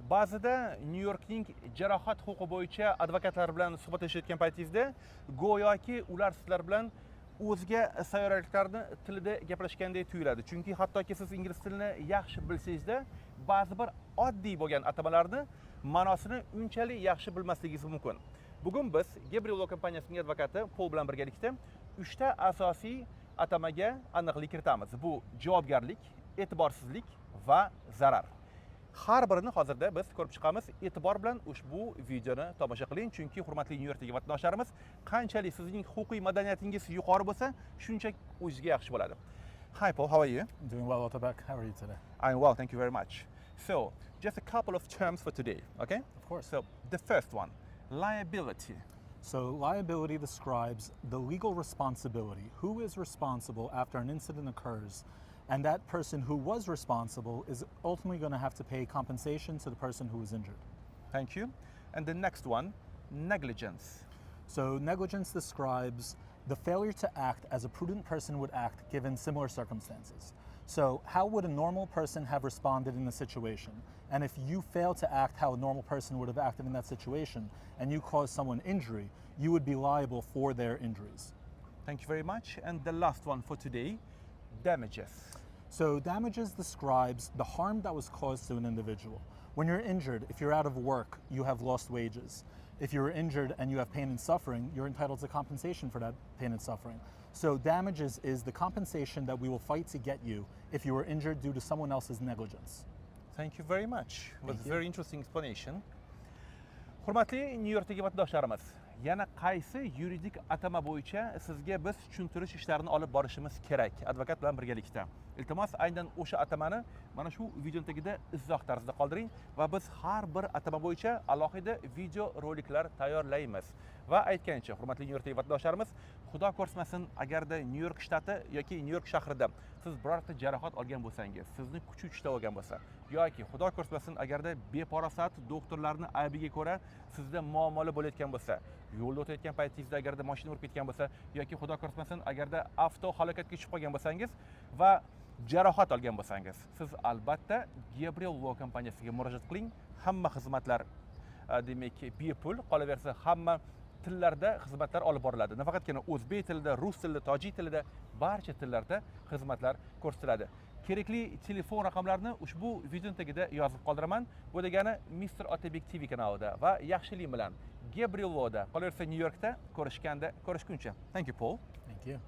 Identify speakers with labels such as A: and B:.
A: ba'zida New Yorkning jarohat huquqi bo'yicha advokatlar bilan suhbatlashayotgan paytingizda go'yoki ular sizlar bilan o'zga sayyoraliklarni tilida gaplashgandek tuyuladi. Chunki hattoki siz ingliz tilini yaxshi bilsangizda, ba'zi bir oddiy bo'lgan atamalarni ma'nosini unchalik yaxshi bilmasligingiz mumkin. Bugun biz Gabriel Law kompaniyasining advokati Paul bilan birgalikda 3 ta asosiy atamaga aniqlik kiritamiz. Bu javobgarlik, e'tiborsizlik va zarar. Har birini hozirda biz ko'rib chiqamiz. E'tibor bilan ushbu videoni tomosha qiling, chunki hurmatli New Yorkdagi vatandoshlarimiz, qanchalik sizning huquqiy madaniyatingiz yuqori bo'lsa, shuncha o'zingizga yaxshi bo'ladi. Hi Paul, how are you?
B: Doing well, Otabek. How are you today?
A: I'm well, thank you very much. So, just a couple of terms for today, okay?
B: Of course.
A: So, the first one, liability.
B: So liability describes the legal responsibility. Who is responsible after an incident occurs? And that person who was responsible is ultimately going to have to pay compensation to the person who was injured.
A: Thank you. And the next one, negligence.
B: So negligence describes the failure to act as a prudent person would act given similar circumstances. So how would a normal person have responded in the situation? And if you fail to act how a normal person would have acted in that situation and you cause someone injury, you would be liable for their injuries.
A: Thank you very much. And the last one for today, damages.
B: So damages describes the harm that was caused to an individual. When you're injured, if you're out of work, you have lost wages. If you're injured and you have pain and suffering, you're entitled to compensation for that pain and suffering. So damages is the compensation that we will fight to get you if you were injured due to someone else's negligence.
A: Thank you very much. It was a very interesting explanation. Hurmatli New Yorkdagi vatandoshlarimiz, yana qaysi yuridik atama bo'yicha sizga biz tushuntirish ishlarini olib borishimiz kerak advokat bilan birgalikda. Iltimos aynan o'sha atamani mana shu video tagida izoh tarzida qoldiring va biz har bir atama bo'yicha alohida video roliklar tayyorlaymiz. Va aytgancha, hurmatli New Yorkdagi vatandoshlarimiz, xudo ko'rsmasin, agarda New York shtati yoki New York shahrida siz birorta jarohat olgan bo'lsangiz, sizni kuchi uchta olgan bo'lsa, yoki xudo ko'rsmasin, agarda beparosat doktorlarning aybiga ko'ra sizda muammolar bo'layotgan bo'lsa, yo'lda o'tayotgan paytingizda agarda mashina urib ketgan bo'lsa, yoki xudo ko'rsmasin, agarda avto halokatga tushib qolgan bo'lsangiz va jarohat olgan bo'lsangiz, siz albatta Gabriel Law kompaniyasiga murojaat qiling. Hamma xizmatlar demak bepul, qolaversa hamma tillarda xizmatlar olib boriladi. Nafaqatgina o'zbek tilida, rus tilida, tojik tilida, barcha tillarda xizmatlar ko'rsatiladi. Kerakli telefon raqamlarini ushbu video tagida yozib qoldiraman. Bu degani Mr. Otabek TV kanalida va yaxshilik bilan Gabriel Law'da, qolaversa New Yorkda ko'rishganda ko'rishguncha. Thank you, Paul.
B: Thank you.